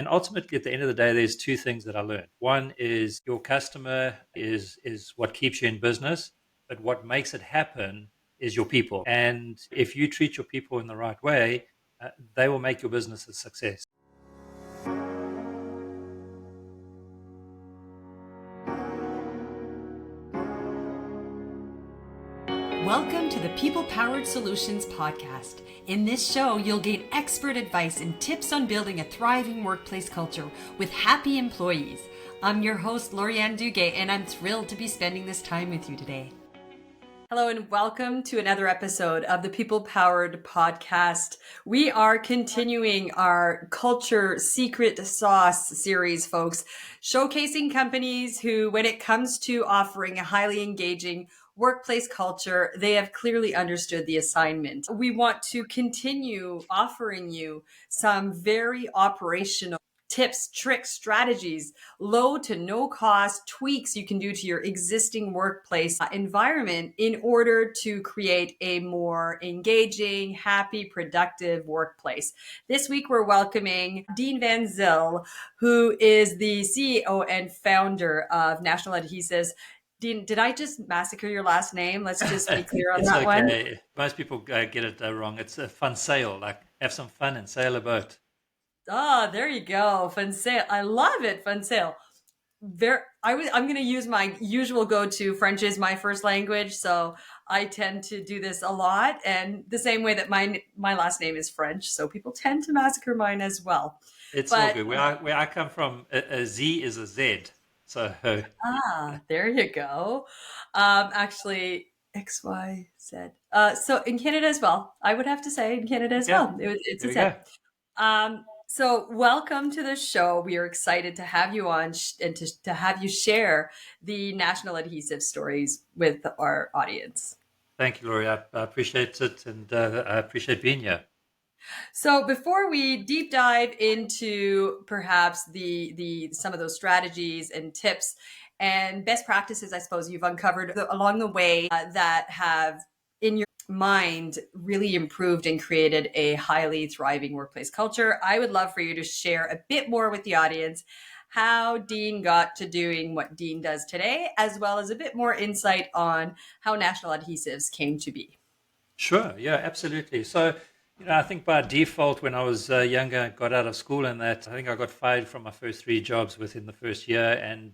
And ultimately, at the end of the day, there's two things that I learned. One is your customer is what keeps you in business, but what makes it happen is your people. And if you treat your people in the right way, they will make your business a success. Welcome to the People Powered Solutions podcast. In this show, you'll gain expert advice and tips on building a thriving workplace culture with happy employees. I'm your host, Lorianne Duguay, and I'm thrilled to be spending this time with you today. Hello and welcome to another episode of the People Powered podcast. We are continuing our Culture Secret Sauce series, folks, showcasing companies who, when it comes to offering a highly engaging workplace culture, they have clearly understood the assignment. We want to continue offering you some very operational tips, tricks, strategies, low to no cost tweaks you can do to your existing workplace environment in order to create a more engaging, happy, productive workplace. This week, we're welcoming Dean van Zyl, who is the CEO and founder of National Adhesives. Dean, did I just massacre your last name? Let's just be clear on It's that one. okay. Most people get it wrong. It's a fun sail, like have some fun and sail a boat. There you go. Fun sale. I love it. Fun sale. I'm going to use my usual go-to. French is my first language, so I tend to do this a lot. And the same way that my last name is French, so people tend to massacre mine as well. It's all But good. Where I come from, a Z is a Z. So there you go. Actually, X, Y, Z. So in Canada as well, I would have to say in Canada as yeah, well, it's there a we Z. go. So welcome to the show. We are excited to have you on and to have you share the National Adhesive stories with our audience. Thank you, Laurie. I appreciate it, and I appreciate being here. So before we deep dive into perhaps the some of those strategies and tips and best practices, I suppose you've uncovered along the way that have in your mind really improved and created a highly thriving workplace culture, I would love for you to share a bit more with the audience how Dean got to doing what Dean does today, as well as a bit more insight on how National Adhesives came to be. Sure. Yeah, absolutely. So, I think by default, when I was younger, got out of school and that, I think I got fired from my first three jobs within the first year and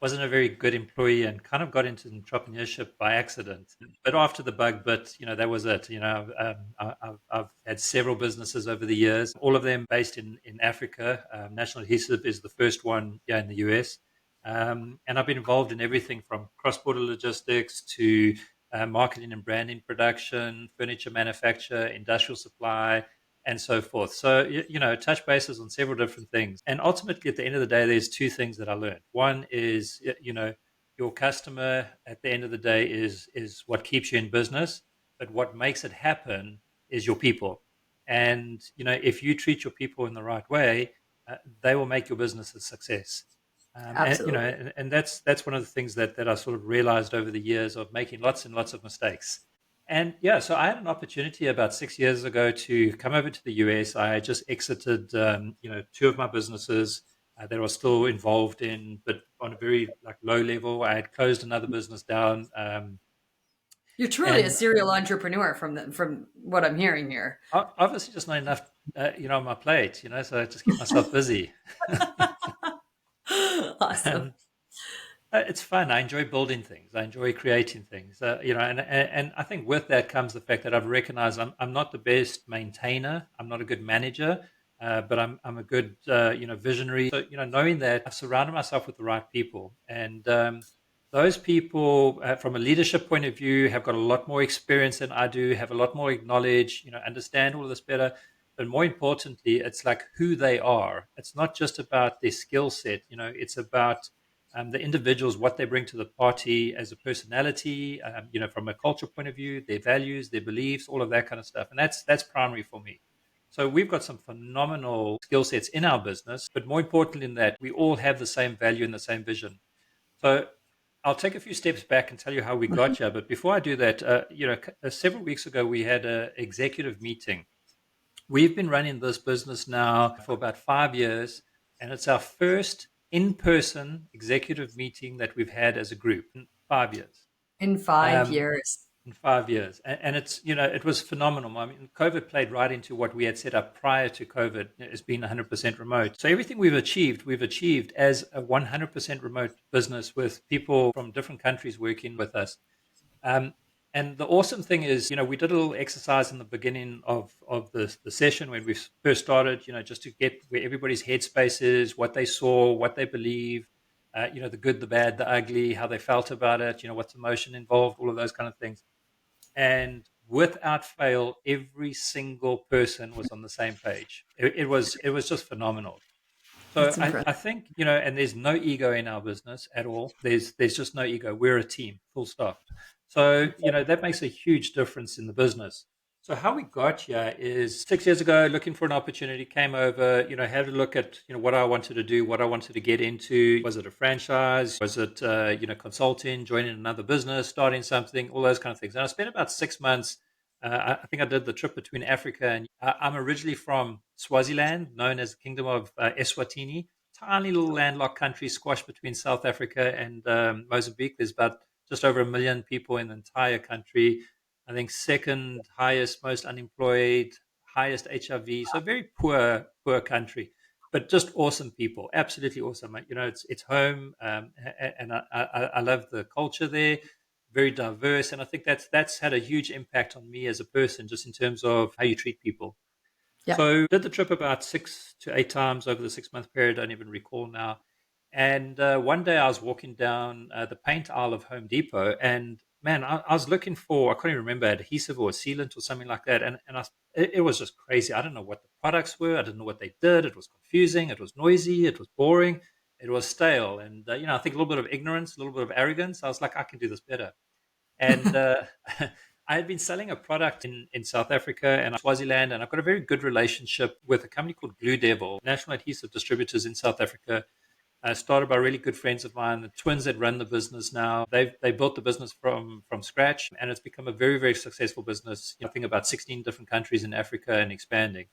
wasn't a very good employee and kind of got into entrepreneurship by accident. But after the bug bit, that was it. I've had several businesses over the years, all of them based in Africa. National Adhesive is the first one here in the US. And I've been involved in everything from cross-border logistics to marketing and branding production, furniture manufacture, industrial supply, and so forth. So, touch bases on several different things. And ultimately, at the end of the day, there's two things that I learned. One is, your customer at the end of the day is what keeps you in business, but what makes it happen is your people. And, if you treat your people in the right way, they will make your business a success. Absolutely. And that's one of the things that I sort of realized over the years of making lots and lots of mistakes. And yeah, so I had an opportunity about 6 years ago to come over to the US. I just exited, two of my businesses that I was still involved in, but on a very low level. I had closed another business down, You're truly a and serial entrepreneur from what I'm hearing here. obviously just not enough, on my plate. So I just keep myself busy. Awesome. And it's fun. I enjoy building things. I enjoy creating things. And I think with that comes the fact that I've recognized I'm not the best maintainer. I'm not a good manager, but I'm a good visionary. So knowing that I've surrounded myself with the right people, and those people, from a leadership point of view, have got a lot more experience than I do. Have a lot more knowledge. Understand all of this better. But more importantly, it's like who they are. It's not just about their skill set. It's about the individuals, what they bring to the party as a personality, from a culture point of view, their values, their beliefs, all of that kind of stuff. And that's primary for me. So we've got some phenomenal skill sets in our business, but more importantly than that, we all have the same value and the same vision. So I'll take a few steps back and tell you how we got here. But before I do that, several weeks ago, we had an executive meeting. We've been running this business now for about 5 years. And it's our first in-person executive meeting that we've had as a group in 5 years. In five Um, years. in 5 years. And it's, it was phenomenal. I mean, COVID played right into what we had set up prior to COVID as being 100% remote. So everything we've achieved as a 100% remote business with people from different countries working with us. Um, and the awesome thing is, we did a little exercise in the beginning of the session when we first started, just to get where everybody's headspace is, what they saw, what they believe, the good, the bad, the ugly, how they felt about it, what's emotion involved, all of those kind of things. And without fail, every single person was on the same page. It was just phenomenal. So That's I impressive. think, and there's no ego in our business at all. There's just no ego. We're a team, full stop. So, that makes a huge difference in the business. So how we got here is 6 years ago, looking for an opportunity, came over, had a look at, what I wanted to do, what I wanted to get into. Was it a franchise? Was it, consulting, joining another business, starting something, all those kind of things. And I spent about 6 months. I think I did the trip between Africa and I'm originally from Swaziland, known as the Kingdom of Eswatini, tiny little landlocked country squashed between South Africa and Mozambique. There's about just over 1 million people in the entire country. I think second highest, most unemployed, highest HIV. So very poor, poor country, but just awesome people. Absolutely awesome. It's home, and I love the culture there. Very diverse, and I think that's had a huge impact on me as a person, just in terms of how you treat people. Yeah. So did the trip about 6 to 8 times over the 6 month period. I don't even recall now. And one day I was walking down the paint aisle of Home Depot, and man, I was looking for, I couldn't even remember, adhesive or sealant or something like that. It was just crazy. I don't know what the products were. I didn't know what they did. It was confusing. It was noisy. It was boring. It was stale. And, I think a little bit of ignorance, a little bit of arrogance. I was like, I can do this better. And I had been selling a product in South Africa and Swaziland, and I've got a very good relationship with a company called Glue Devil, National Adhesive Distributors in South Africa. Started by really good friends of mine, the twins that run the business now. They built the business from scratch, and it's become a very, very successful business. I think about 16 different countries in Africa and expanding.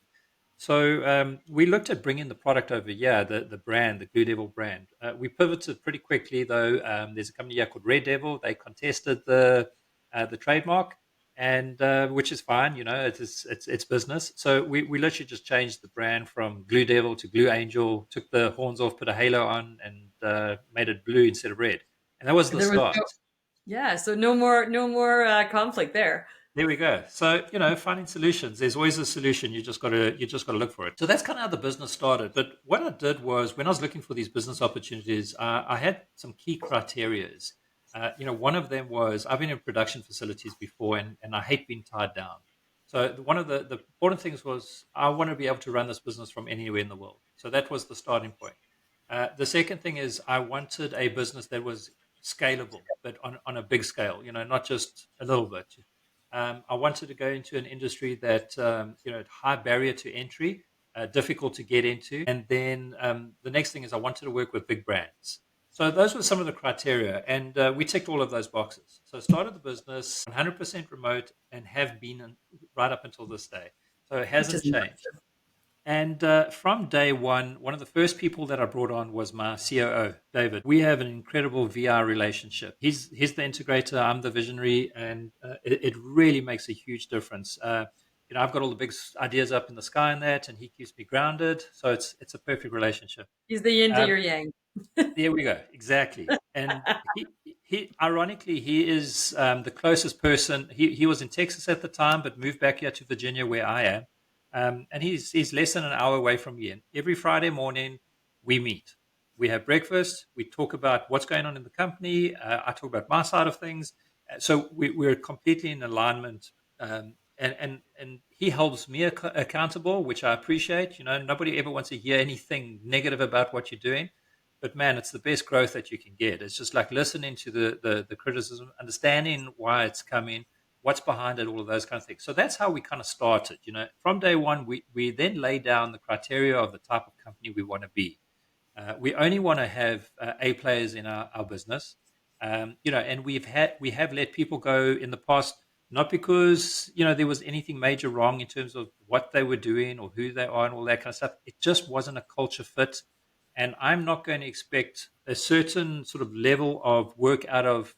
So we looked at bringing the product over here, the brand, the Blue Devil brand. We pivoted pretty quickly, though. There's a company here called Red Devil. They contested the trademark, and which is fine. It's business. So we literally just changed the brand from Glue Devil to Glue Angel. Took the horns off, put a halo on, and made it blue instead of red. And that was the There was start. no, yeah, so no more conflict there. There we go. So, finding solutions. There's always a solution. You just gotta look for it. So that's kind of how the business started. But what I did was, when I was looking for these business opportunities, I had some key criterias. One of them was, I've been in production facilities before, and I hate being tied down. So one of the important things was, I want to be able to run this business from anywhere in the world. So that was the starting point. The second thing is, I wanted a business that was scalable, but on a big scale, not just a little bit. I wanted to go into an industry that, had high barrier to entry, difficult to get into. And then the next thing is, I wanted to work with big brands. So those were some of the criteria, and we ticked all of those boxes. So started the business 100% remote, and have been right up until this day. So it Which hasn't is changed. impressive. And from day one of the first people that I brought on was my COO, David. We have an incredible VR relationship. He's the integrator, I'm the visionary, and it really makes a huge difference. I've got all the big ideas up in the sky in that, and he keeps me grounded. So it's a perfect relationship. He's the yin to Um, your yang. there we go. Exactly. And he ironically, he is the closest person. He was in Texas at the time, but moved back here to Virginia, where I am. And he's less than an hour away from me. And every Friday morning, we meet. We have breakfast. We talk about what's going on in the company. I talk about my side of things. So we're completely in alignment. And he holds me accountable, which I appreciate. Nobody ever wants to hear anything negative about what you're doing, but man, it's the best growth that you can get. It's just like listening to the criticism, understanding why it's coming, what's behind it, all of those kind of things. So that's how we kind of started. From day one, we then lay down the criteria of the type of company we want to be. We only want to have A players in our business. And we have let people go in the past, not because there was anything major wrong in terms of what they were doing or who they are and all that kind of stuff. It just wasn't a culture fit. and I'm not going to expect a certain sort of level of work out of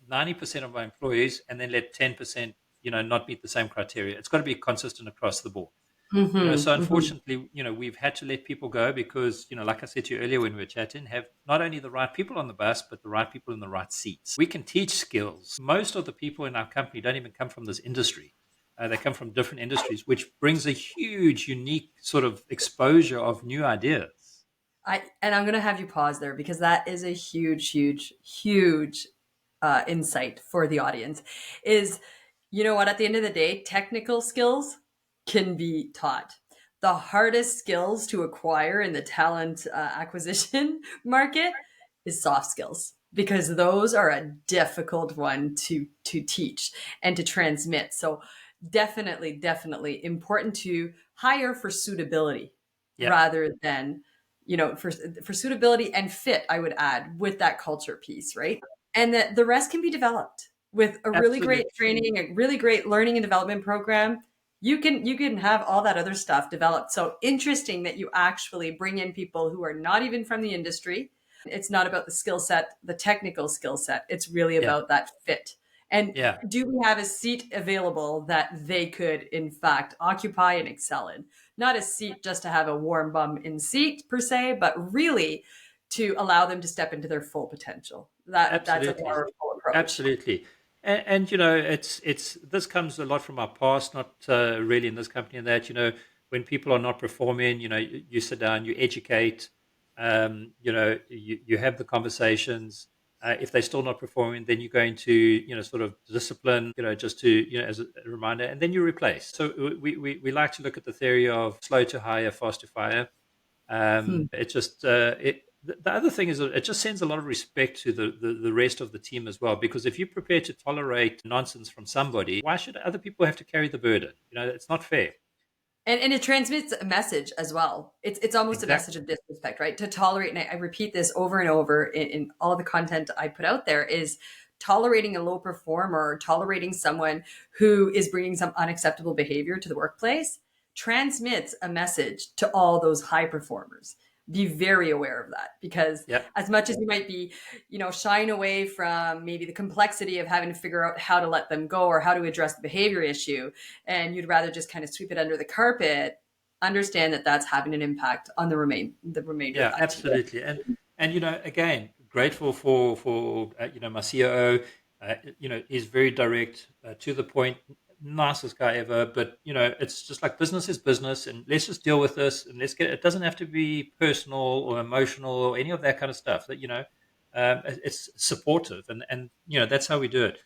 90% of my employees and then let 10%, not meet the same criteria. It's got to be consistent across the board. So Mm-hmm. unfortunately, we've had to let people go because, like I said to you earlier when we were chatting, have not only the right people on the bus, but the right people in the right seats. We can teach skills. Most of the people in our company don't even come from this industry. They come from different industries, which brings a huge, unique sort of exposure of new ideas. I'm gonna have you pause there because that is a huge, huge, huge insight for the audience. Is you know what? At the end of the day, technical skills can be taught. The hardest skills to acquire in the talent acquisition market is soft skills because those are a difficult one to teach and to transmit. So definitely, definitely important to hire for suitability Yeah, rather than for suitability and fit. I would add with that culture piece, right? And that the rest can be developed with a really great absolutely. training, a really great learning and development program. You can have all that other stuff developed. So interesting that you actually bring in people who are not even from the industry. It's not about the skill set, the technical skill set. It's really Yeah, about that fit. And yeah. do we have a seat available that they could in fact occupy and excel in? Not a seat just to have a warm bum in seat per se, but really to allow them to step into their full potential. That's a Absolutely, powerful approach. absolutely, and it's this comes a lot from our past, not really in this company. And that when people are not performing, you sit down, you educate, you have the conversations. If they're still not performing, then you're going to sort of discipline, just to as a reminder, and then you replace. So we like to look at the theory of slow to hire, fast to fire. Hmm. It just the other thing is that it just sends a lot of respect to the rest of the team as well. Because if you're prepared to tolerate nonsense from somebody, why should other people have to carry the burden? It's not fair. And it transmits a message as well. It's almost a message Exactly. of disrespect, right? To tolerate, and I repeat this over and over in all the content I put out there, is tolerating a low performer, tolerating someone who is bringing some unacceptable behavior to the workplace transmits a message to all those high performers. Be very aware of that because Yeah. as much as you might be, shying away from maybe the complexity of having to figure out how to let them go or how to address the behavior issue, and you'd rather just kind of sweep it under the carpet, understand that that's having an impact on the remainder of Yeah, that team. absolutely. And again, grateful for my COO. Is very direct, to the point, nicest guy ever. But it's just like business is business, and let's just deal with this, and let's get. It doesn't have to be personal or emotional or any of that kind of stuff. That it's supportive, and that's how we do it.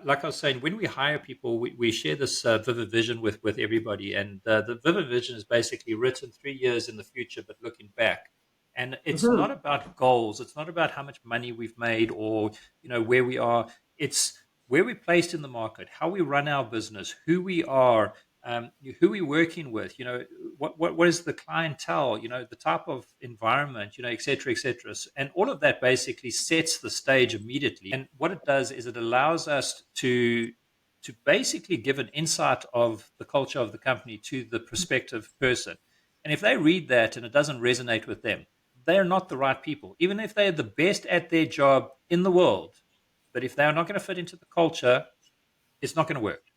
Like I was saying, when we hire people, we share this vivid vision with everybody, and the vivid vision is basically written 3 years in the future, but looking back. And it's not Mhm. about goals. It's not about how much money we've made or where we are. It's where we're placed in the market, how we run our business, who we are, who we're working with. What is the clientele? The type of environment. Et cetera, et cetera. And all of that basically sets the stage immediately. And what it does is it allows us to basically give an insight of the culture of the company to the prospective person. And if they read that and it doesn't resonate with them, they're not the right people, even if they're the best at their job in the world. But if they're not going to fit into the culture, it's not going to work.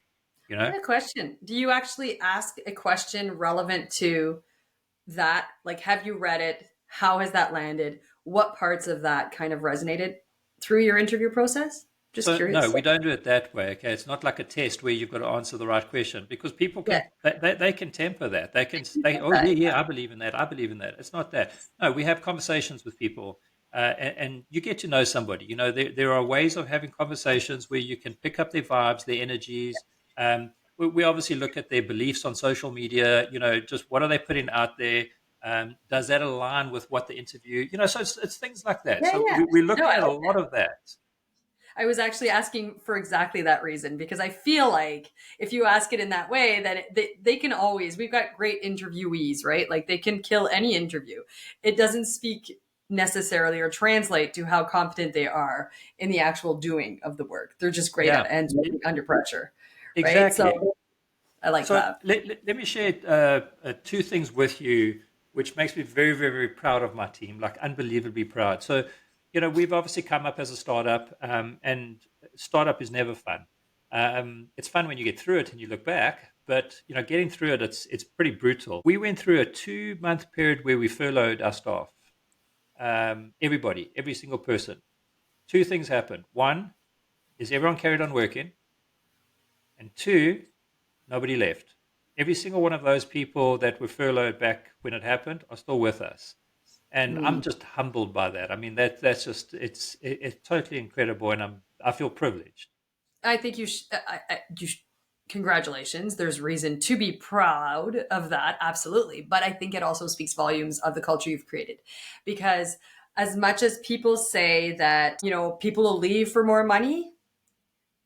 You I know? have a question. Do you actually ask a question relevant to that? Like, have you read it? How has that landed? What parts of that kind of resonated through your interview process? Just So no, curious. we don't do it that way. Okay, it's not like a test where you've got to answer the right question, because people Yeah. can they can temper that. They can say, "Oh That- yeah, yeah, I believe in that. I believe in that." It's not that. No, we have conversations with people, and you get to know somebody. There are ways of having conversations where you can pick up their vibes, their energies. We obviously look at their beliefs on social media. Just what are they putting out there? Does that align with what the interview? So it's things like that. Yeah, So yeah. we're No, looking I at a like lot of that. I was actually asking for exactly that reason because I feel like if you ask it in that way, then they can always, we've got great interviewees, right? Like they can kill any interview. It doesn't speak necessarily or translate to how competent they are in the actual doing of the work. They're just great at Yeah. answering under pressure, right? Exactly. So I like So that. let me share two things with you which makes me very, very, very proud of my team, like unbelievably proud. So, we've obviously come up as a startup, and startup is never fun. It's fun when you get through it and you look back, but getting through it, it's pretty brutal. We went through a 2-month period where we furloughed our staff, everybody, every single person. Two things happened. One is everyone carried on working, and two, nobody left. Every single one of those people that were furloughed back when it happened are still with us, and I'm Mm. just humbled by that. I mean, that's just it's totally incredible, and I feel privileged. I think congratulations. There's reason to be proud of that, absolutely. But I think it also speaks volumes of the culture you've created, because as much as people say that people will leave for more money,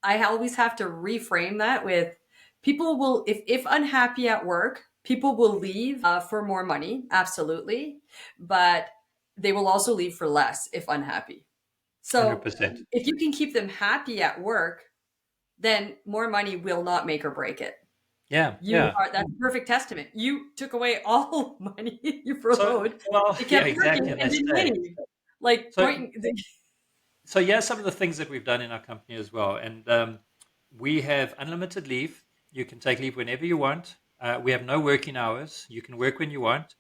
I always have to reframe that with people will, if unhappy at work, people will leave for more money, absolutely, but they will also leave for less if unhappy. So 100%. if you can keep them happy at work, then more money will not make or break it. Yeah, You yeah. are That's a perfect testament. You took away all money you So, furloughed. well, They yeah, kept exactly, working and they and didn't stayed. leave. Like So, point. yeah, some of the things that we've done in our company as well, and we have unlimited leave. You can take leave whenever you want. We have no working hours. You can work when you want.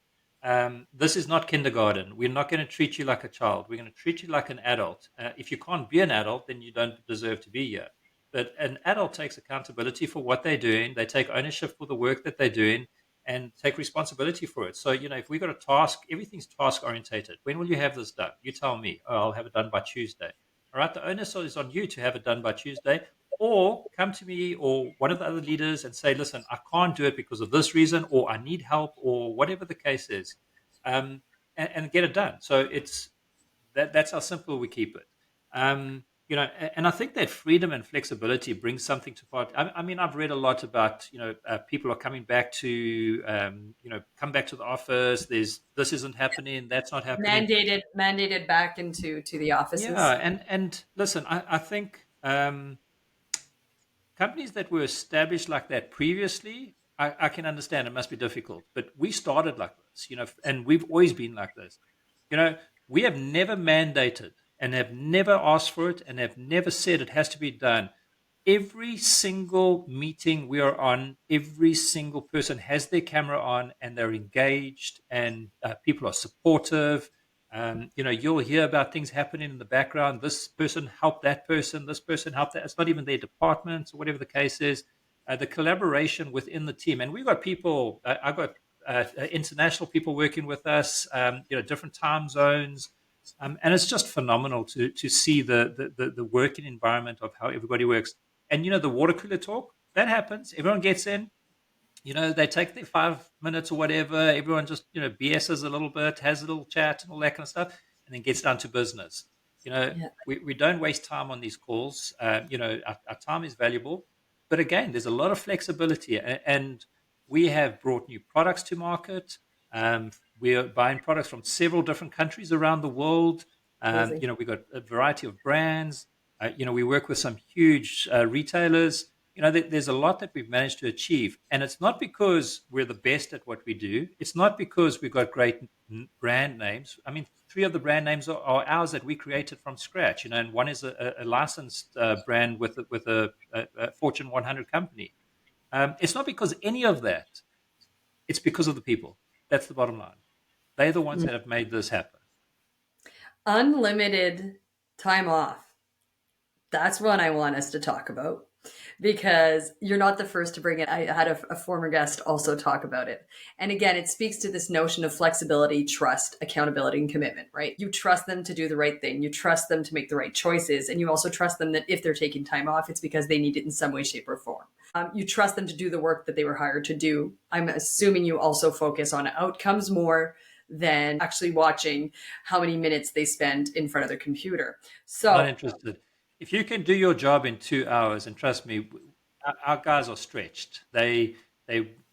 This is not kindergarten. We're not going to treat you like a child. We're going to treat you like an adult. If you can't be an adult, then you don't deserve to be here. But an adult takes accountability for what they're doing. They take ownership for the work that they're doing and take responsibility for it. So, if we've got a task, everything's task orientated. When will you have this done? You tell me. Oh, I'll have it done by Tuesday. All right. The onus is on you to have it done by Tuesday, or come to me or one of the other leaders and say, listen, I can't do it because of this reason, or I need help, or whatever the case is, and get it done. So that's how simple we keep it. And I think that freedom and flexibility brings something to part. I mean, I've read a lot about people are coming back to come back to the office. This isn't happening, that's not happening. Mandated back into to the Yeah, offices. and listen, I think companies that were established like that previously, I can understand it must be difficult, but we started like this, and we've always been like this. We have never mandated and have never asked for it and have never said it has to be done. Every single meeting we are on, every single person has their camera on and they're engaged, and people are supportive. You'll hear about things happening in the background. This person helped that person. This person helped that. It's not even their department or whatever the case is. The collaboration within the team, and we've got people. I've got international people working with us. Different time zones, and it's just phenomenal to see the working environment of how everybody works. And the water cooler talk that happens. Everyone gets in, they take their 5 minutes or whatever. Everyone just, BS's a little bit, has a little chat and all that kind of stuff, and then gets down to business. Yeah. We don't waste time on these calls. Our time is valuable. But again, there's a lot of flexibility, and we have brought new products to market. We are buying products from several different countries around the world. Amazing. We've got a variety of brands. We work with some huge retailers. There's a lot that we've managed to achieve, and it's not because we're the best at what we do. It's not because we've got great brand names. I mean, three of the brand names are ours that we created from scratch. And one is a licensed brand with a Fortune 100 company. It's not because any of that. It's because of the people. That's the bottom line. They're the ones Mm. that have made this happen. Unlimited time off. That's one I want us to talk about, because you're not the first to bring it. I had a former guest also talk about it. And again, it speaks to this notion of flexibility, trust, accountability, and commitment, right? You trust them to do the right thing. You trust them to make the right choices. And you also trust them that if they're taking time off, it's because they need it in some way, shape, or form. You trust them to do the work that they were hired to do. I'm assuming you also focus on outcomes more than actually watching how many minutes they spend in front of their computer. Not So interested. If you can do your job in 2 hours, and trust me, our guys are stretched. They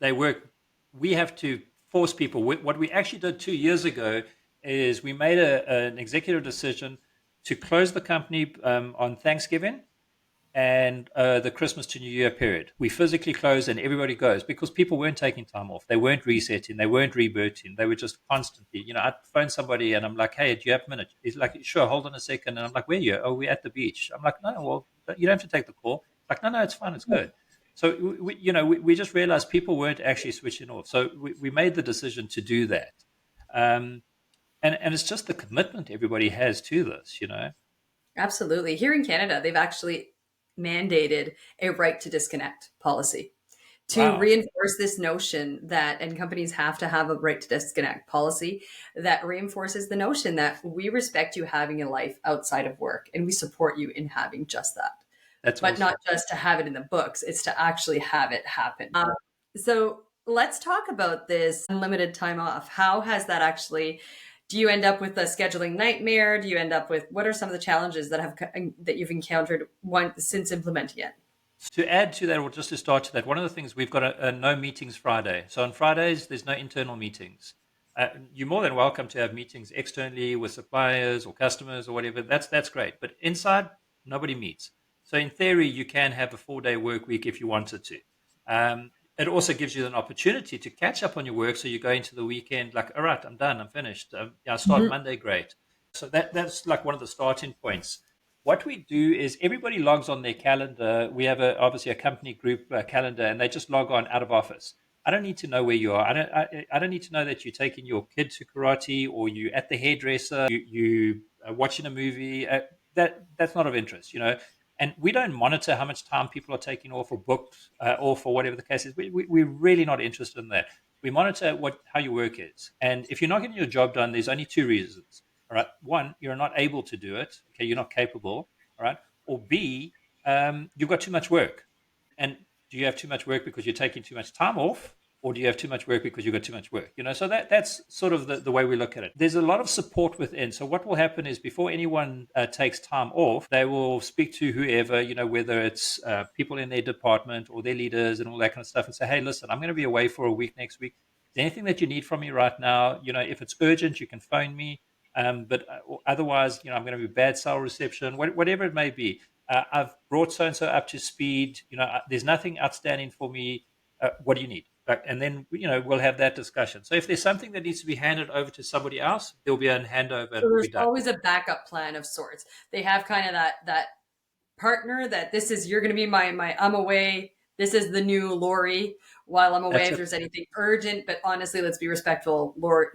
work. We have to force people. What we actually did 2 years ago is we made an executive decision to close the company on Thanksgiving, and the Christmas to New Year period. We physically closed and everybody goes because people weren't taking time off. They weren't resetting. They weren't rebooting. They were just constantly, I'd phone somebody and I'm like, hey, do you have a minute? He's like, sure, hold on a second. And I'm like, where are you? Oh, we're at the beach. I'm like, no, well, you don't have to take the call. Like, no, it's fine. It's good. So, we just realized people weren't actually switching off. So we made the decision to do that. Um, and it's just the commitment everybody has to this. Absolutely. Here in Canada, they've actually mandated a right to disconnect policy to Wow. reinforce this notion that, and companies have to have a right to disconnect policy that reinforces the notion that we respect you having a life outside of work and we support you in having just that. That's But not awesome. just to have it in the books, it's to actually have it happen. So let's talk about this unlimited time off. How has that actually? Do you end up with a scheduling nightmare? Do you end up with what are some of the challenges that you've encountered since implementing it? To add to that, or just to start to that, one of the things we've got a no meetings Friday. So on Fridays, there's no internal meetings. You're more than welcome to have meetings externally with suppliers or customers or whatever. That's great. But inside, nobody meets. So in theory, you can have a 4-day work week if you wanted to. It also gives you an opportunity to catch up on your work. So you go into the weekend like, all right, I'm done, I'm finished. Yeah, I start Mhm. Monday, great. So that's like one of the starting points. What we do is everybody logs on their calendar. We have obviously a company group calendar, and they just log on out of office. I don't need to know where you are. I don't need to know that you're taking your kid to karate or you at the hairdresser. You watching a movie. That's not of interest. And we don't monitor how much time people are taking off or booked off or whatever the case is. We're really not interested in that. We monitor how your work is, and if you're not getting your job done, there's only two reasons. All right. One, you're not able to do it. Okay. You're not capable. All right. Or B, you've got too much work. And do you have too much work because you're taking too much time off? Or do you have too much work because you've got too much work? So that's sort of the way we look at it. There's a lot of support within. So what will happen is before anyone takes time off, they will speak to whoever, whether it's people in their department or their leaders and all that kind of stuff and say, hey, listen, I'm going to be away for a week next week. Is there anything that you need from me right now? If it's urgent, you can phone me. But otherwise, I'm going to be bad cell reception, whatever it may be. I've brought so and so up to speed. There's nothing outstanding for me. What do you need? And then we'll have that discussion. So if there's something that needs to be handed over to somebody else, there'll be a handover, and So we'll there's be done. always a backup plan of sorts. They have kind of that partner that this is you're going to be my I'm away. This is the new Lori while I'm away. That's If it. there's anything urgent, but honestly, let's be respectful. Lori,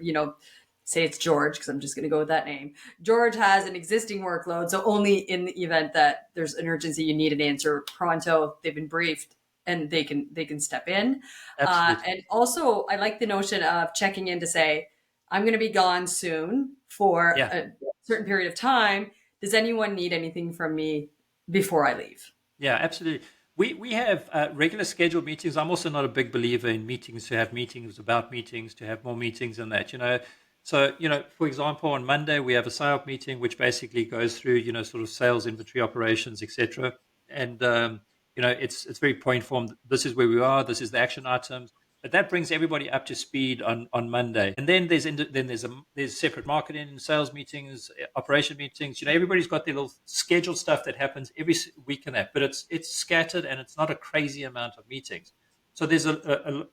say it's George because I'm just going to go with that name. George has an existing workload, so only in the event that there's an urgency, you need an answer pronto. They've been briefed and they can step in. Absolutely. And also, I like the notion of checking in to say, I'm going to be gone soon for Yeah. a certain period of time. Does anyone need anything from me before I leave? Yeah, absolutely. We have regular scheduled meetings. I'm also not a big believer in meetings to have meetings about meetings, to have more meetings and that. So, for example, on Monday we have a SIOP meeting, which basically goes through, sort of sales, inventory operations, etc. And it's very point form. This is where we are. This is the action items. But that brings everybody up to speed on Monday. And then there's separate marketing and sales meetings, operation meetings. Everybody's got their little scheduled stuff that happens every week in that, but it's scattered and it's not a crazy amount of meetings. So there's the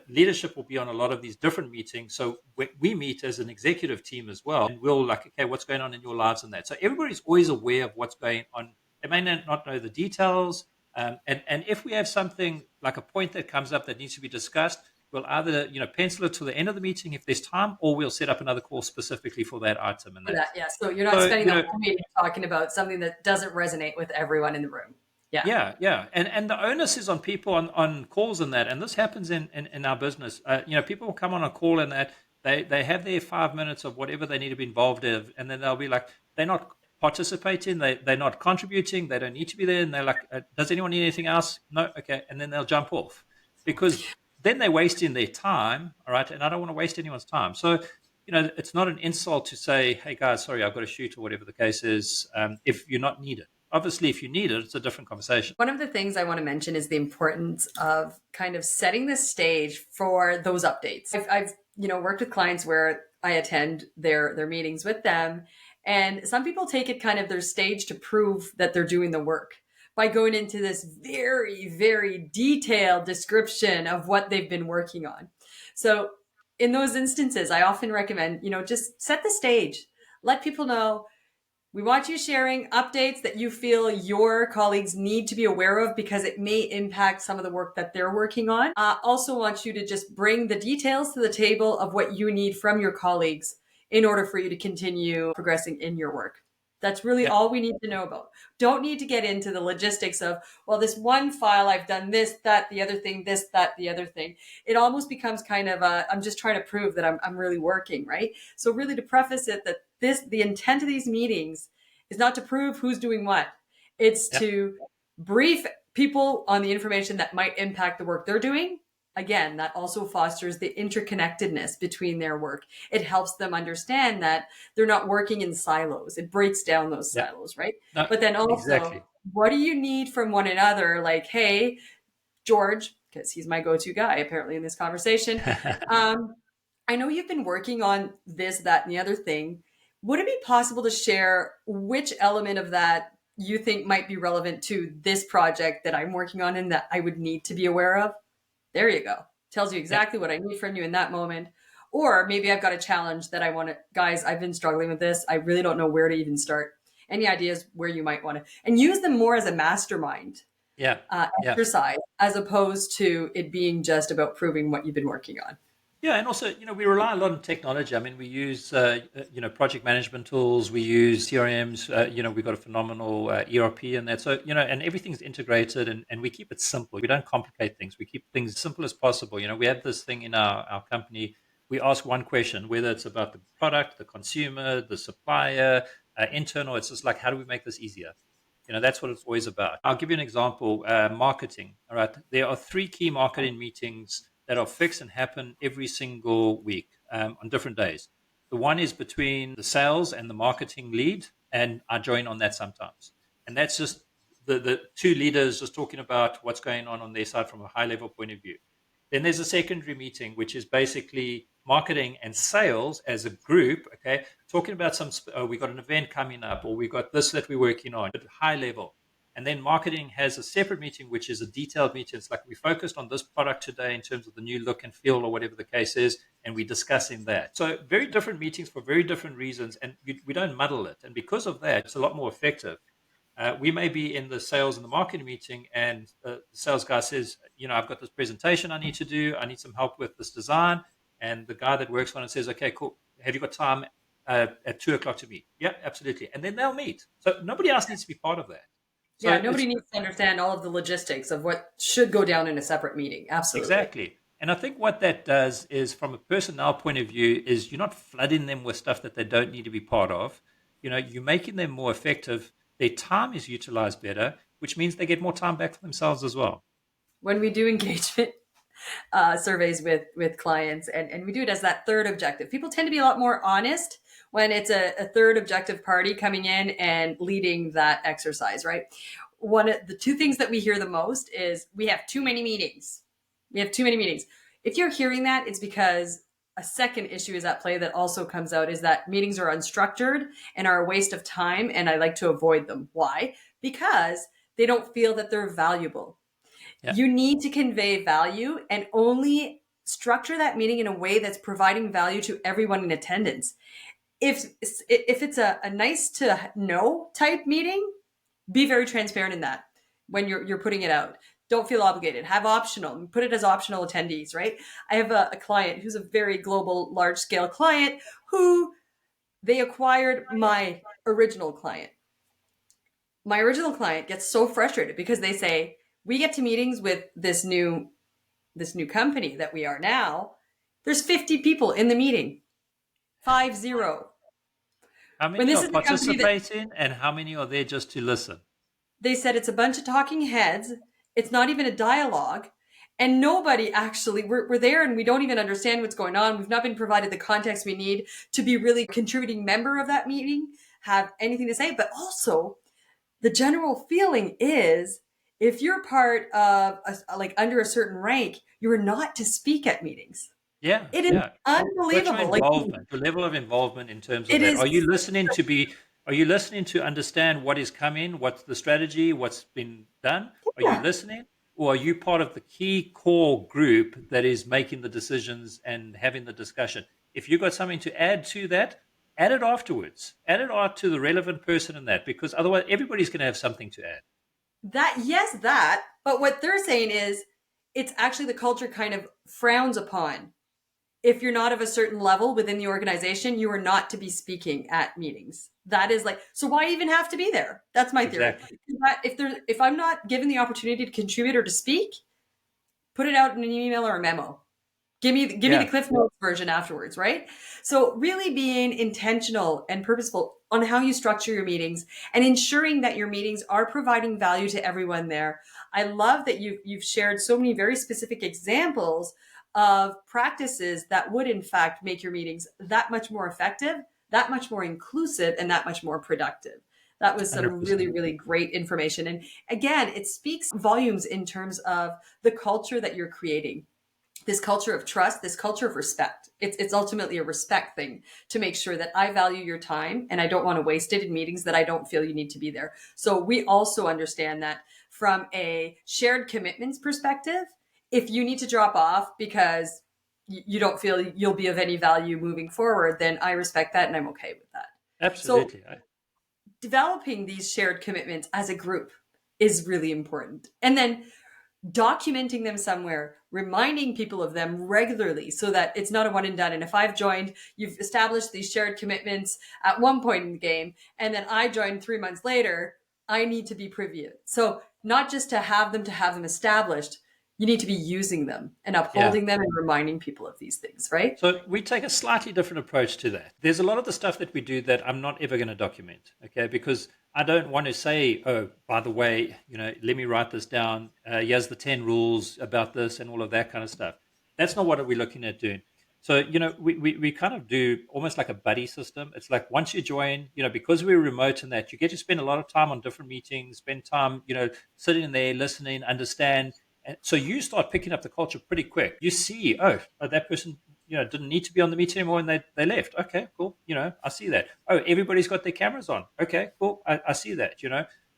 leadership will be on a lot of these different meetings. So we meet as an executive team as well, and we'll like, okay, what's going on in your lives and that. So everybody's always aware of what's going on. They may not know the details, and if we have something like a point that comes up that needs to be discussed, we'll either pencil it to the end of the meeting if there's time, or we'll set up another call specifically for that item and For that. that, yeah. So you're not So spending the whole meeting talking about something that doesn't resonate with everyone in the room. Yeah. yeah, yeah, and the onus is on people on calls and that, and this happens in our business. People will come on a call and that they have their 5 minutes of whatever they need to be involved in, and then they'll be like, they're not participating, they're not contributing, they don't need to be there, and they're like, does anyone need anything else? No, okay, and then they'll jump off because then they're wasting their time. All right, and I don't want to waste anyone's time. So it's not an insult to say, hey guys, sorry, I've got to shoot or whatever the case is, if you're not needed. Obviously, if you need it, it's a different conversation. One of the things I want to mention is the importance of kind of setting the stage for those updates. I've worked with clients where I attend their meetings with them, and some people take it kind of their stage to prove that they're doing the work. by going into this very, very detailed description of what they've been working on. So in those instances, I often recommend, just set the stage. Let people know we want you sharing updates that you feel your colleagues need to be aware of because it may impact some of the work that they're working on. Also want you to just bring the details to the table of what you need from your colleagues in order for you to continue progressing in your work. That's really Yeah. all we need to know about. Don't need to get into the logistics of, well, this one file, I've done this, that, the other thing, this, that, the other thing. It almost becomes kind of I'm just trying to prove that I'm really working, right? So really to preface it that the intent of these meetings is not to prove who's doing what. It's Yeah. to brief people on the information that might impact the work they're doing. Again, that also fosters the interconnectedness between their work. It helps them understand that they're not working in silos. It breaks down those Yeah. silos, right? No, But then also, exactly. what do you need from one another? Like, hey, George, because he's my go-to guy apparently in this conversation. Um, I know you've been working on this, that, and the other thing. Would it be possible to share which element of that you think might be relevant to this project that I'm working on and that I would need to be aware of? There you go. Tells you Yeah. exactly what I need from you in that moment. Or maybe I've got a challenge that I want to, guys, I've been struggling with this. I really don't know where to even start. Any ideas where you might want to, and use them more as a mastermind Yeah. Yeah. exercise as opposed to it being just about proving what you've been working on. Yeah, and also, we rely a lot on technology. I mean, we use, project management tools. We use CRMs. We've got a phenomenal ERP and that. So, and everything's integrated, and we keep it simple. We don't complicate things. We keep things simple as possible. We have this thing in our company. We ask one question, whether it's about the product, the consumer, the supplier, internal. It's just like, how do we make this easier? That's what it's always about. I'll give you an example. Marketing. All right. There are three key marketing meetings that are fixed and happen every single week on different days. The one is between the sales and the marketing lead, and I join on that sometimes. And that's just the two leaders just talking about what's going on their side from a high level point of view. Then there's a secondary meeting, which is basically marketing and sales as a group, okay, talking about we got an event coming up, or we got this that we're working on at high level. And then marketing has a separate meeting, which is a detailed meeting. It's like we focused on this product today in terms of the new look and feel or whatever the case is, and we're discussing that. So very different meetings for very different reasons, and we don't muddle it. And because of that, it's a lot more effective. We may be in the sales and the marketing meeting, and the sales guy says, I've got this presentation I need to do. I need some help with this design. And the guy that works on it says, okay, cool. Have you got time at 2 o'clock to meet? Yeah, absolutely. And then they'll meet. So nobody else needs to be part of that. So Yeah, it's nobody needs to understand all of the logistics of what should go down in a separate meeting. Absolutely. exactly. And I think what that does is, from a personnel point of view, is you're not flooding them with stuff that they don't need to be part of. You're making them more effective. Their time is utilized better, which means they get more time back for themselves as well. When we do engagement surveys with clients, and we do it as that third objective, people tend to be a lot more honest when it's a third objective party coming in and leading that exercise, right? One of the two things that we hear the most is we have too many meetings. We have too many meetings. If you're hearing that, it's because a second issue is at play that also comes out, is that meetings are unstructured and are a waste of time, and I like to avoid them. Why? Because they don't feel that they're valuable. Yeah. You need to convey value and only structure that meeting in a way that's providing value to everyone in attendance. If it's a nice to know type meeting, be very transparent in that when you're putting it out. Don't feel obligated. Have optional. Put it as optional attendees, right? I have a client who's a very global, large scale client who they acquired my original client. My original client gets so frustrated because they say, we get to meetings with this new company that we are now. There's 50 people in the meeting. 50. How When many this are is the company that participating, and how many are there just to listen? they said it's a bunch of talking heads. It's not even a dialogue. And nobody actually, we're there and we don't even understand what's going on. We've not been provided the context we need to be really a contributing member of that meeting, have anything to say. But also, the general feeling is if you're part of like under a certain rank, you're not to speak at meetings. Yeah, It is yeah. What's your unbelievable. Like involvement, your level of involvement in terms of it that? is Are you listening to be Are you listening to understand what is coming, what's the strategy, what's been done? Are you Yeah. listening? Or are you part of the key core group that is making the decisions and having the discussion? If you've got something to add to that, add it afterwards. Add it on to the relevant person in that, because otherwise everybody's going to have something to add. That, yes, that. But what they're saying is it's actually the culture kind of frowns upon. If you're not of a certain level within the organization, you are not to be speaking at meetings. That is like, so why even have to be there? That's my theory. Exactly. If I'm not given the opportunity to contribute or to speak, put it out in an email or a memo. Give me the Yeah, Cliff Notes version afterwards, right? So really being intentional and purposeful on how you structure your meetings and ensuring that your meetings are providing value to everyone there. I love that you've shared so many very specific examples of practices that would in fact make your meetings that much more effective, that much more inclusive, and that much more productive. That was some really, 100%. really great information. And again, it speaks volumes in terms of the culture that you're creating, this culture of trust, this culture of respect. It's ultimately a respect thing to make sure that I value your time and I don't want to waste it in meetings that I don't feel you need to be there. So we also understand that from a shared commitments perspective, if you need to drop off because you don't feel you'll be of any value moving forward, then I respect that and I'm okay with that. So Absolutely. developing these shared commitments as a group is really important. And then documenting them somewhere, reminding people of them regularly so that it's not a one and done. And if I've joined, you've established these shared commitments at one point in the game, and then I joined 3 months later, I need to be privy. So not just to have them established, you need to be using them and Yeah. upholding them and reminding people of these things, right? So we take a slightly different approach to that. There's a lot of the stuff that we do that I'm not ever going to document, okay? Because I don't want to say, oh, by the way, let me write this down. Here's the 10 rules about this and all of that kind of stuff. That's not what we're looking at doing. So, we kind of do almost like a buddy system. It's like once you join, because we're remote and that, you get to spend a lot of time on different meetings, spend time, sitting in there, listening, understand. And so you start picking up the culture pretty quick. You see, oh, that person, didn't need to be on the meeting anymore and they left. Okay, cool. I see that. Oh, everybody's got their cameras on. Okay, cool. I see that.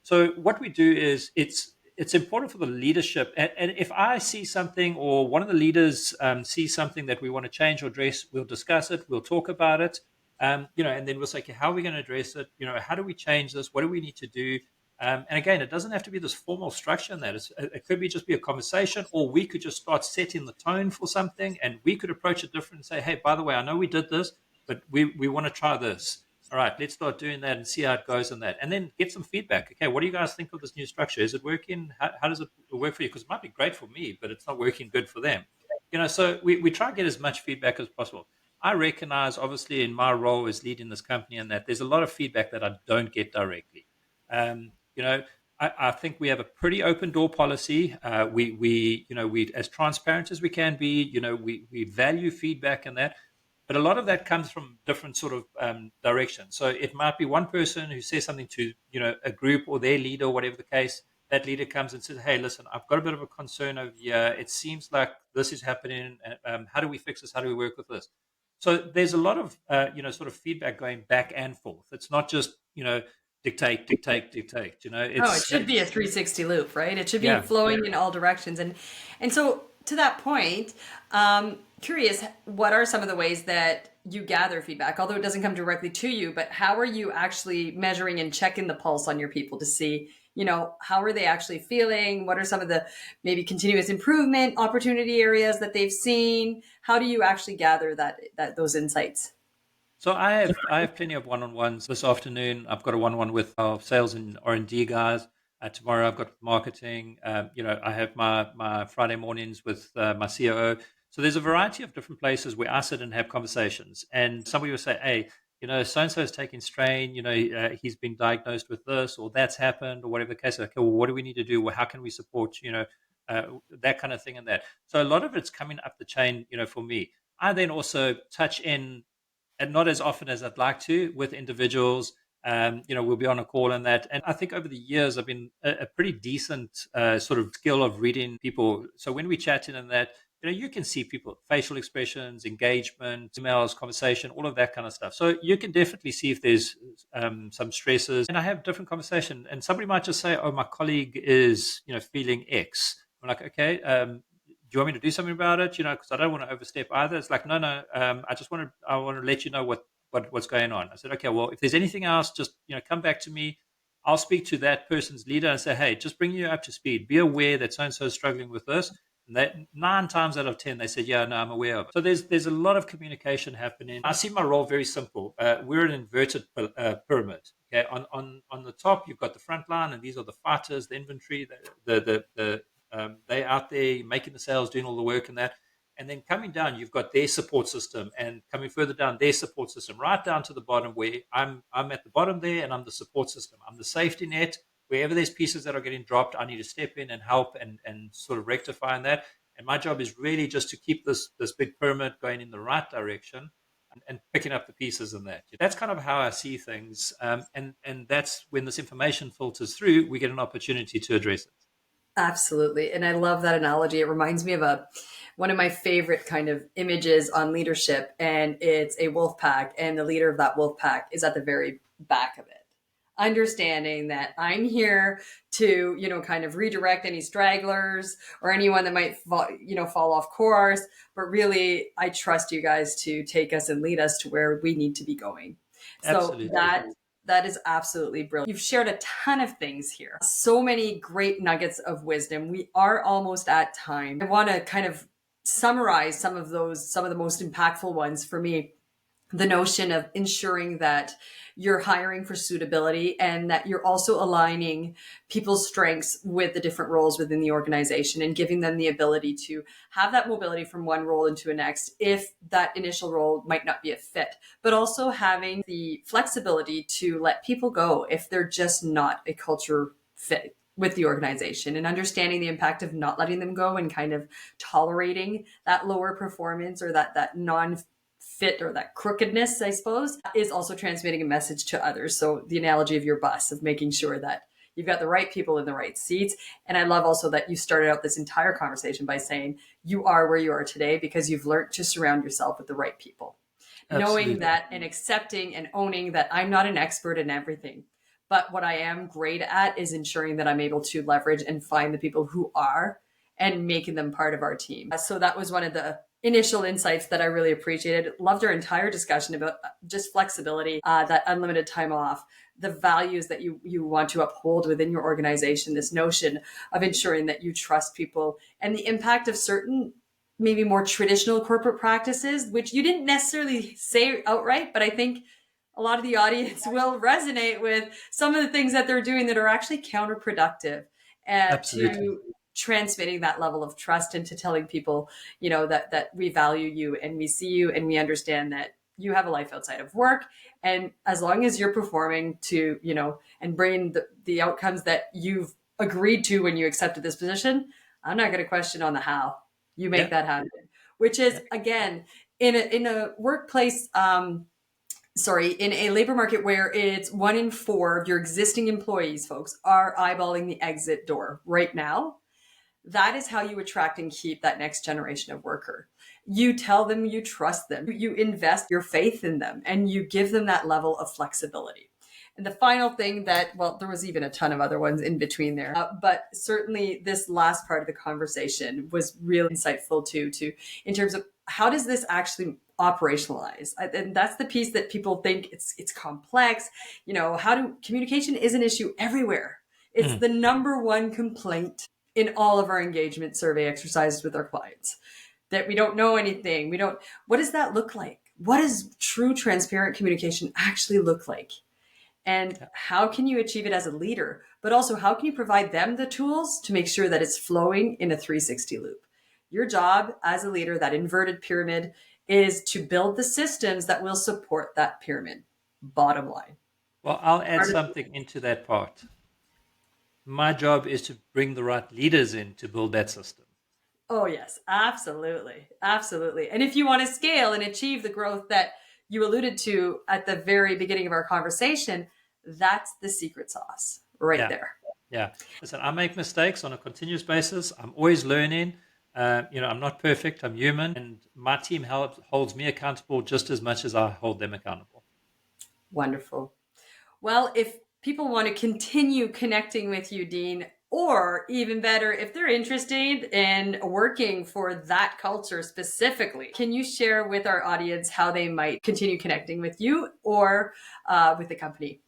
So what we do is it's important for the leadership. And if I see something or one of the leaders sees something that we want to change or address, we'll discuss it. We'll talk about it. And then we'll say, okay, how are we going to address it? How do we change this? What do we need to do? And again, it doesn't have to be this formal structure in that. It could be just be a conversation, or we could just start setting the tone for something, and we could approach it different and say, "Hey, by the way, I know we did this, but we want to try this. All right, let's start doing that and see how it goes on that, and then get some feedback. Okay, what do you guys think of this new structure? Is it working? How does it work for you? Because it might be great for me, but it's not working good for them. So we try to get as much feedback as possible. I recognize, obviously, in my role as leading this company, and that there's a lot of feedback that I don't get directly. Um, you know, I think we have a pretty open door policy. We as transparent as we can be. We value feedback and that, but a lot of that comes from different sort of directions. So it might be one person who says something to a group or their leader, whatever the case. That leader comes and says, "Hey, listen, I've got a bit of a concern over here. It seems like this is happening. How do we fix this? How do we work with this?" So there's a lot of sort of feedback going back and forth. It's not just dictate, dictate, dictate. Oh, it It's should be a 360 loop, right? It should be yeah. flowing in all directions. And so to that point, curious, what are some of the ways that you gather feedback? Although it doesn't come directly to you, but how are you actually measuring and checking the pulse on your people to see, how are they actually feeling? What are some of the maybe continuous improvement opportunity areas that they've seen? How do you actually gather that those insights? So I have plenty of one-on-ones this afternoon. I've got a one-on-one with our sales and R&D guys. Tomorrow I've got marketing. I have my Friday mornings with my COO. So there's a variety of different places where I sit and have conversations. And somebody will say, "Hey, so and so is taking strain. He's been diagnosed with this, or that's happened, or whatever the case." Okay, well, what do we need to do? Well, how can we support? That kind of thing and that. So a lot of it's coming up the chain. For me, I then also touch in, and not as often as I'd like to, with individuals. We'll be on a call and that. And I think over the years, I've been a pretty decent sort of skill of reading people. So when we chat in and that, you can see people, facial expressions, engagement, emails, conversation, all of that kind of stuff. So you can definitely see if there's some stresses. And I have different conversation, and somebody might just say, "Oh, my colleague is, feeling X." I'm like, "Okay, do you want me to do something about it? Because I don't want to overstep either." It's like, "No, no, I want to let you know what's going on." I said, "Okay, well, if there's anything else, just come back to me. I'll speak to that person's leader and say, hey, just bring you up to speed. Be aware that so and so is struggling with this." And that 9 times out of 10, they said, "Yeah, no, I'm aware of it." So there's a lot of communication happening. I see my role very simple. We're an inverted pyramid. Okay, on the top, you've got the front line, and these are the fighters, the inventory, they out there making the sales, doing all the work and that. And then coming down, you've got their support system, and coming further down, their support system, right down to the bottom where I'm at the bottom there, and I'm the support system. I'm the safety net. Wherever there's pieces that are getting dropped, I need to step in and help and sort of rectify that. And my job is really just to keep this big pyramid going in the right direction, and picking up the pieces in that. That's kind of how I see things. And that's when this information filters through, we get an opportunity to address it. Absolutely. And I love that analogy. It reminds me of one of my favorite kind of images on leadership, and it's a wolf pack, and the leader of that wolf pack is at the very back of it. Understanding that I'm here to, kind of redirect any stragglers or anyone that might fall off course, but really I trust you guys to take us and lead us to where we need to be going. So Absolutely. that is absolutely brilliant. You've shared a ton of things here. So many great nuggets of wisdom. We are almost at time. I want to kind of summarize some of the most impactful ones for me. The notion of ensuring that you're hiring for suitability and that you're also aligning people's strengths with the different roles within the organization and giving them the ability to have that mobility from one role into a next if that initial role might not be a fit, but also having the flexibility to let people go if they're just not a culture fit with the organization, and understanding the impact of not letting them go and kind of tolerating that lower performance or that non fit or that crookedness, I suppose, is also transmitting a message to others. So the analogy of your bus, of making sure that you've got the right people in the right seats. And I love also that you started out this entire conversation by saying you are where you are today because you've learned to surround yourself with the right people. Knowing Absolutely. that and accepting and owning that I'm not an expert in everything. But what I am great at is ensuring that I'm able to leverage and find the people who are and making them part of our team. So that was one of the initial insights that I really appreciated. Loved our entire discussion about just flexibility, that unlimited time off, the values that you want to uphold within your organization, this notion of ensuring that you trust people, and the impact of certain maybe more traditional corporate practices, which you didn't necessarily say outright, but I think a lot of the audience will resonate with some of the things that they're doing that are actually counterproductive Absolutely. to transmitting that level of trust and to telling people, that we value you and we see you and we understand that you have a life outside of work. And as long as you're performing to, and bringing the outcomes that you've agreed to when you accepted this position, I'm not going to question on the how you make Yeah. that happen, which is, Yeah. again, in a workplace, in a labor market where it's 1 in 4 of your existing employees, folks, are eyeballing the exit door right now. That is how you attract and keep that next generation of worker. You tell them you trust them, you invest your faith in them, and you give them that level of flexibility. And the final thing there was even a ton of other ones in between there, but certainly this last part of the conversation was really insightful too, in terms of how does this actually operationalize? And that's the piece that people think it's complex. Communication is an issue everywhere. It's Mm. the number one complaint in all of our engagement survey exercises with our clients, that we don't know anything. What does that look like? What does true transparent communication actually look like? And Yeah. how can you achieve it as a leader? But also, how can you provide them the tools to make sure that it's flowing in a 360 loop? Your job as a leader, that inverted pyramid, is to build the systems that will support that pyramid. Bottom line. Well, I'll add something into that part. My job is to bring the right leaders in to build that system. Oh, yes, absolutely. Absolutely. And if you want to scale and achieve the growth that you alluded to at the very beginning of our conversation, that's the secret sauce right Yeah. there. Yeah. Listen, I make mistakes on a continuous basis. I'm always learning. I'm not perfect. I'm human, and my team holds me accountable just as much as I hold them accountable. Wonderful. Well, if people want to continue connecting with you, Dean, or even better, if they're interested in working for that culture specifically, can you share with our audience how they might continue connecting with you or with the company?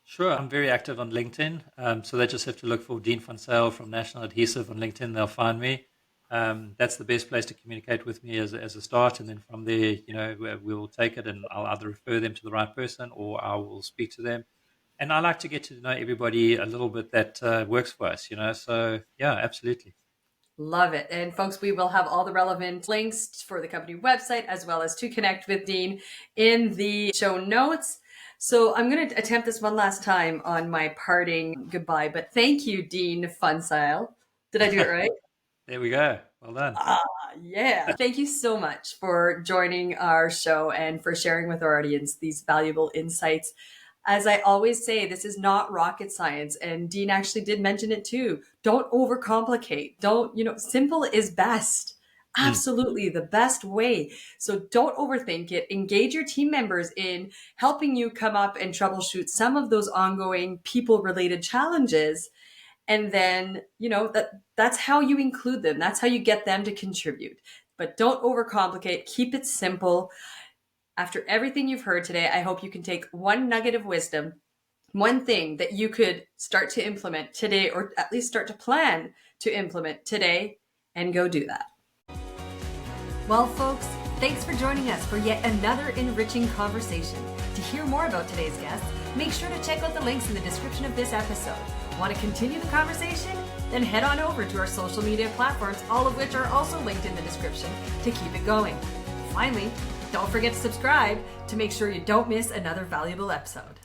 Sure, I'm very active on LinkedIn, so they just have to look for Dean van Zyl from National Adhesive on LinkedIn. They'll find me. That's the best place to communicate with me as a start, and then from there, we'll take it, and I'll either refer them to the right person or I will speak to them. And I like to get to know everybody a little bit that works for us. So yeah, absolutely. Love it. And folks, we will have all the relevant links for the company website as well as to connect with Dean in the show notes. So I'm going to attempt this one last time on my parting goodbye, but thank you, Dean van Zyl. Did I do it right? There we go. Well done. Ah, yeah. Thank you so much for joining our show and for sharing with our audience these valuable insights. As I always say, this is not rocket science. And Dean actually did mention it too. Don't overcomplicate. Simple is best. Mm. Absolutely the best way. So don't overthink it. Engage your team members in helping you come up and troubleshoot some of those ongoing people related challenges. And then, that's how you include them. That's how you get them to contribute. But don't overcomplicate. Keep it simple. After everything you've heard today, I hope you can take one nugget of wisdom, one thing that you could start to implement today, or at least start to plan to implement today, and go do that. Well, folks, thanks for joining us for yet another enriching conversation. To hear more about today's guests, make sure to check out the links in the description of this episode. Want to continue the conversation? Then head on over to our social media platforms, all of which are also linked in the description, to keep it going. Finally, don't forget to subscribe to make sure you don't miss another valuable episode.